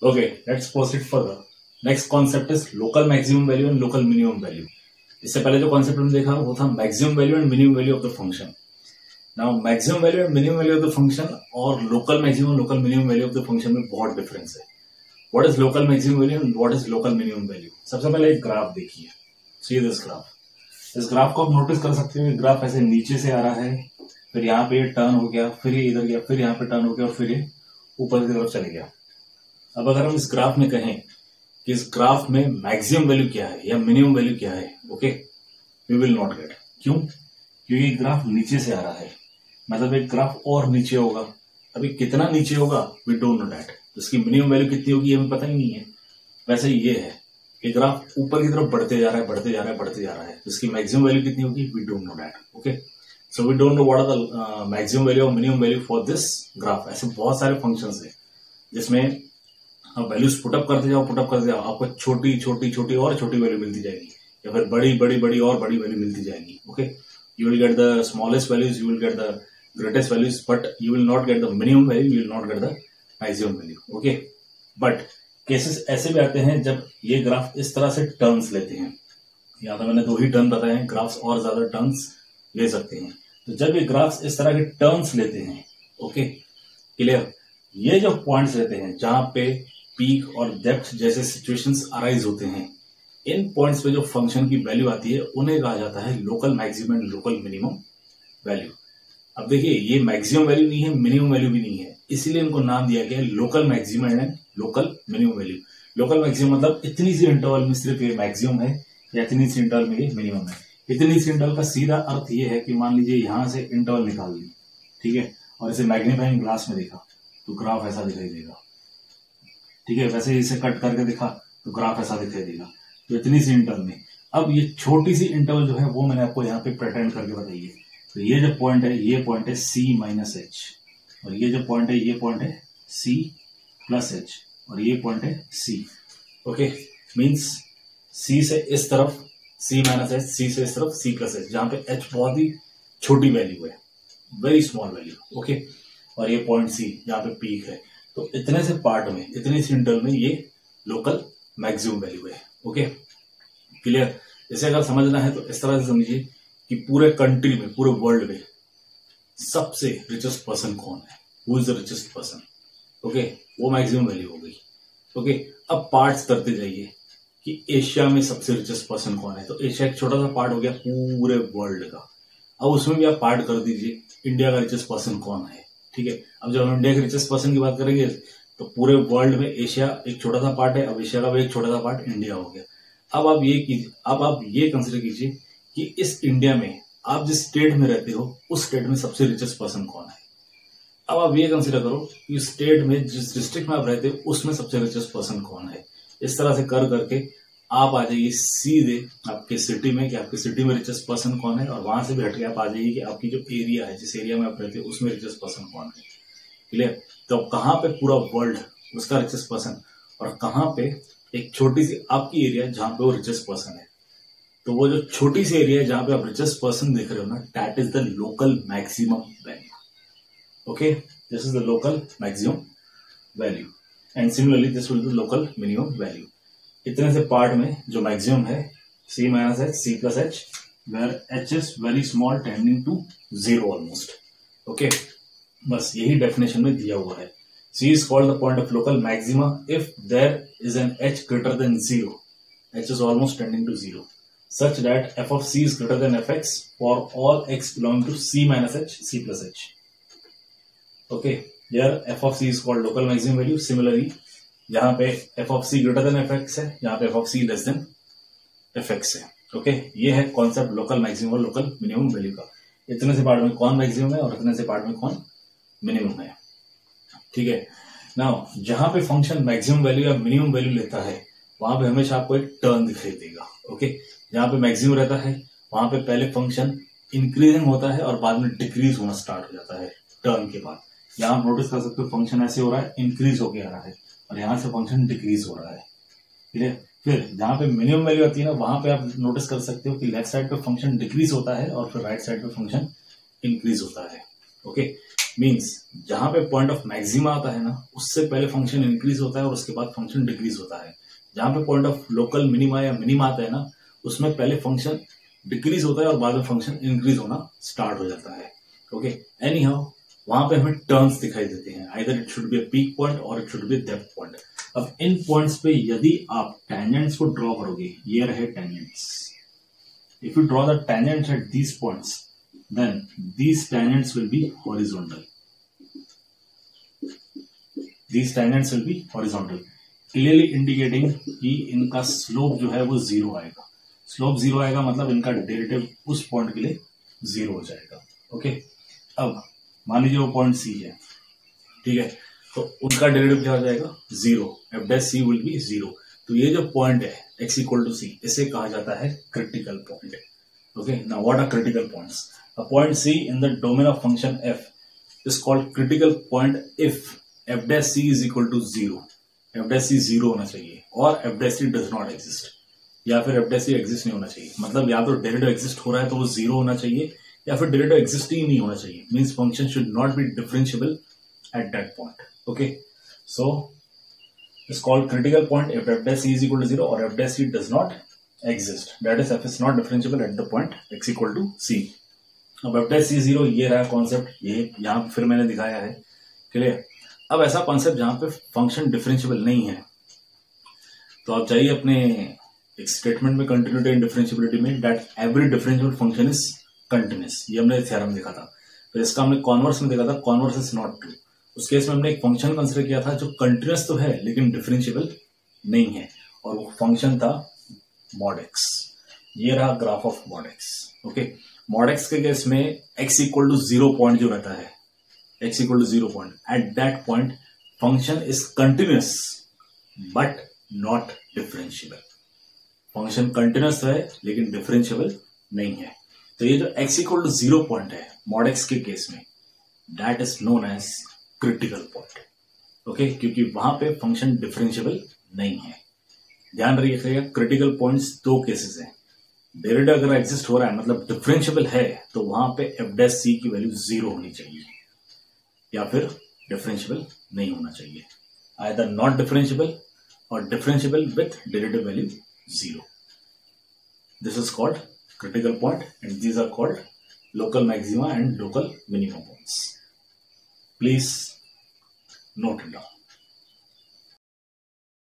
Okay, let's proceed further. Next concept is local maximum value and local minimum value. इससे पहले जो concept हमने देखा वो था maximum value and minimum value of the function. Now maximum value and minimum value of the function और local maximum local minimum value of the function में बहुत डिफरेंस है. What is local maximum value and what is local minimum value? सबसे पहले एक graph देखिए. See this graph. इस graph को आप नोटिस कर सकते हो. ग्राफ ऐसे नीचे से आ रहा है, फिर यहाँ पे टर्न हो गया, फिर ये इधर गया, फिर यहाँ पे टर्न हो गया और फिर ये ऊपर की तरफ चले गया. अब अगर हम इस ग्राफ में कहें कि इस ग्राफ में मैक्सिमम वैल्यू क्या है या मिनिमम वैल्यू क्या है, okay, we will not get. क्यों? क्योंकि ग्राफ नीचे से आ रहा है, मतलब एक ग्राफ और नीचे होगा. अभी कितना नीचे होगा वी डोंट नो दैट. इसकी मिनिमम वैल्यू कितनी होगी ये हमें पता ही नहीं है. वैसे ही ये है कि ग्राफ ऊपर की तरफ बढ़ते जा रहा है, बढ़ते जा रहा है, बढ़ते जा रहा है. इसकी मैक्सिमम वैल्यू कितनी होगी we don't know that. Okay, so we don't know what are the maximum value or minimum value for this graph. ऐसे बहुत सारे फंक्शंस है जिसमें आप वैल्यूज पुटअप करते जाओ, आपको छोटी छोटी छोटी और छोटी वैल्यू मिलती जाएगी, या फिर बड़ी बड़ी बड़ी और बड़ी वैल्यू मिलती जाएगी. Okay, you will get the smallest values, you will get the greatest values, but you will not get the minimum value, you will not get the maximum value. Okay, but cases ऐसे भी आते हैं जब ये graph इस तरह से turns लेते हैं. यहाँ तो मैंने 2 ही टर्न बताए हैं, ग्राफ्स और ज्यादा टर्न्स ले सकते हैं. तो जब ये ग्राफ्स इस तरह के टर्न्स लेते हैं, ओके, क्लियर, ये जो पॉइंट्स रहते हैं जहां पे पीक और डेप्थ जैसे सिचुएशंस अराइज होते हैं, इन पॉइंट्स पे जो फंक्शन की वैल्यू आती है उन्हें कहा जाता है local maximum and local minimum value. अब देखिए, ये मैक्सिमम वैल्यू नहीं है, मिनिमम वैल्यू भी नहीं है, इसीलिए इनको नाम दिया गया है local maximum and local minimum value. Local maximum मतलब इतनी सी इंटरवल में सिर्फ ये मैक्सिमम है या इतनी सी इंटरवल में ये मिनिमम है. इतनी सी इंटरवल का सीधा अर्थ ये है कि मान लीजिए यहां से इंटरवल निकाल ली, ठीक है, और इसे मैग्नीफाइंग ग्लास में देखा तो ग्राफ ऐसा दिखाई देगा. ठीक है, वैसे इसे कट करके देखा तो ग्राफ ऐसा दिखाई देगा. तो इतनी सी इंटरवल में, अब ये छोटी सी इंटरवल जो है वो मैंने आपको यहाँ पे प्रेटेंड करके बताई है. तो ये जो पॉइंट है, ये पॉइंट है C माइनस एच, और ये जो पॉइंट है ये पॉइंट है C प्लस एच, और ये पॉइंट है C. ओके, मीन्स C से इस तरफ C माइनस एच, C से इस तरफ C प्लस एच, जहां पे H बहुत ही छोटी वैल्यू है, वेरी स्मॉल वैल्यू. ओके, और ये पॉइंट C जहां पे पीक है. तो इतने से पार्ट में, इतनी सी इंटरवल में ये लोकल मैक्सिमम वैल्यू है. Okay, clear. इसे अगर समझना है तो इस तरह से समझिए कि पूरे कंट्री में, पूरे वर्ल्ड में सबसे रिचेस्ट पर्सन कौन है, who is the richest person. Okay, वो मैक्सिमम वैल्यू हो गई. ओके, अब पार्ट्स करते जाइए कि एशिया में सबसे रिचेस्ट पर्सन कौन है. तो एशिया एक छोटा सा पार्ट हो गया पूरे वर्ल्ड का. अब उसमें भी आप पार्ट कर दीजिए इंडिया का रिचेस्ट पर्सन कौन है. ठीक है, अब जब हम इंडिया के रिचेस्ट पर्सन की बात करेंगे तो पूरे वर्ल्ड में एशिया एक छोटा सा पार्ट है, अब एशिया का भी एक छोटा सा पार्ट इंडिया हो गया. अब आप ये कीजिए, अब आप ये कंसिडर कीजिए कि इस इंडिया में आप जिस स्टेट में रहते हो उस स्टेट में सबसे रिचेस्ट पर्सन कौन है. अब आप ये कंसिडर करो कि स्टेट में, जिस डिस्ट्रिक्ट में आप रहते हो उसमें सबसे रिचेस्ट पर्सन कौन है. इस तरह से कर करके आप आ जाइए सीधे आपके सिटी में कि आपकी सिटी में रिचेस्ट पर्सन कौन है, और वहां से भी हटके आप आ जाइए कि आपकी जो एरिया है, जिस एरिया में आप रहते हो उसमें रिचेस्ट पर्सन कौन है. क्लियर. तो कहाँ पे पूरा वर्ल्ड उसका रिचेस्ट पर्सन, और कहाँ पे एक छोटी सी आपकी एरिया जहां पे वो रिचेस्ट पर्सन है. तो वो जो छोटी सी एरिया है जहां पे आप रिचेस्ट पर्सन देख रहे हो ना, that is the local maximum value. Okay, this is the local maximum value, and similarly this will be local minimum value. इतने से पार्ट में जो मैक्सिमम है C minus H, C plus H, where H is very small tending to 0 almost. Okay, बस यही definition में दिया हुआ है. C is called the point of local maxima if there is an H greater than 0. H is almost tending to 0, such that f of C is greater than fx for all x belonging to C minus h, C plus h. Okay, here f of C is called local maximum value. Similarly, यहाँ पे f of C greater than fx है, यहाँ पे f of C less than fx है. Okay, ये है concept local maximum और local minimum value का. इतने से पार्ट में कौन मैक्सिमम है और इतने से पार्ट में कौन मिनिमम है. ठीक है, नाउ जहां पे फंक्शन मैक्सिमम वैल्यू या मिनिमम वैल्यू लेता है वहां पे हमेशा आपको एक टर्न दिखाई देगा. ओके, जहां पे मैक्सिमम रहता है वहां पे पहले फंक्शन इंक्रीजिंग होता है और बाद में डिक्रीज होना स्टार्ट हो जाता है टर्न के बाद. यहाँ आप नोटिस कर सकते हो फंक्शन ऐसे हो रहा है, इंक्रीज होके आ रहा है, और यहाँ से फंक्शन डिक्रीज हो रहा है. ठीक है, फिर जहां पे मिनिमम वैल्यू आती है ना, वहां पे आप नोटिस कर सकते हो कि लेफ्ट साइड पे फंक्शन डिक्रीज होता है और फिर राइट साइड पे फंक्शन इंक्रीज होता है. ओके, मीन्स जहां पे पॉइंट ऑफ मैक्सिमा आता है ना, उससे पहले फंक्शन इंक्रीज होता है और उसके बाद फंक्शन डिक्रीज होता है। जहां पे पॉइंट ऑफ लोकल मिनिमा या मिनिमा आता है ना, उसमें पहले फंक्शन डिक्रीज होता है और बाद में फंक्शन इंक्रीज होना स्टार्ट हो जाता है। ओके, एनी हाउ वहां पे हमें टर्न्स दिखाई देते हैं, either it should be a peak point or it should be depth point. अब इन पॉइंट्स पे यदि आप टेंजेंट्स को ड्रॉ करोगे, ये रहे tangents, if you draw the tangents at these points, then these tangents will be horizontal. These tangents will be horizontal, clearly indicating कि इनका स्लोप जो है वो जीरो आएगा। स्लोप जीरो आएगा मतलब इनका डेरिवेटिव उस पॉइंट के लिए जीरो हो जाएगा। ओके, अब मान लीजिए वो पॉइंट सी है, ठीक है, तो उनका डेरिवेटिव क्या हो जाएगा, zero. F dash C will be zero. तो ये जो पॉइंट है एक्स इक्वल टू सी, इसे कहा जाता है critical point. Okay, now what are critical points? A point C in the domain of function f is called critical point if f dash c is equal to 0. f dash c 0 होना चाहिए और f dash c does not exist, या फिर f dash c exist नहीं होना चाहिए। मतलब या तो डेरिवेटिव एग्जिस्ट हो रहा है तो वो 0 होना चाहिए, या फिर डेरिवेटिव एग्जिस्ट ही नहीं होना चाहिए। Means function should not be differentiable eight that point. Okay, so it's called critical point if f dash c is equal to 0 और f dash c does not exist, that is f is not differentiable at the point x equal to c. अब f dash c 0 ये रहा concept, ये यहाँ फिर मैंने दिखाया है, क्लियर। अब ऐसा कॉन्सेप्ट जहां पे फंक्शन डिफरेंशिएबल नहीं है, तो आप चाहिए अपने एक स्टेटमेंट में कंटिन्यूटी एंड डिफरेंशिएबिलिटी में, that every differentiable function is continuous. ये हमने थ्योरम देखा था, तो इसका हमने कॉन्वर्स में देखा था, कॉन्वर्स इज नॉट ट्रू। उस केस में हमने एक फंक्शन कंसिडर किया था जो कंटिन्यूअस तो है लेकिन डिफरेंशिएबल नहीं है, और वो फंक्शन था मॉड एक्स। ये रहा graph of mod x. Okay, mod x के केस में x इक्वल टू 0 पॉइंट जो रहता है, x equal to 0 point, at that point function is continuous but not differentiable. Function continuous है लेकिन डिफरेंशिएबल नहीं है। तो ये जो x इक्वल टू 0 पॉइंट है मॉड एक्स के केस में, that is known as critical point. Okay, क्योंकि वहां पे फंक्शन डिफरेंशिएबल नहीं है। ध्यान रखिएगा, क्रिटिकल पॉइंट्स दो केसेस हैं। डेरिवेटिव अगर एग्जिस्ट हो रहा है मतलब डिफरेंशिएबल है, तो वहां पे एफ डैश सी की वैल्यू 0 होनी चाहिए, या फिर डिफरेंशिएबल नहीं होना चाहिए, आइदर नॉट डिफरेंशिएबल और differentiable with derivative value 0। This is called critical point and these are called local maxima and local minimum points. Please note it down.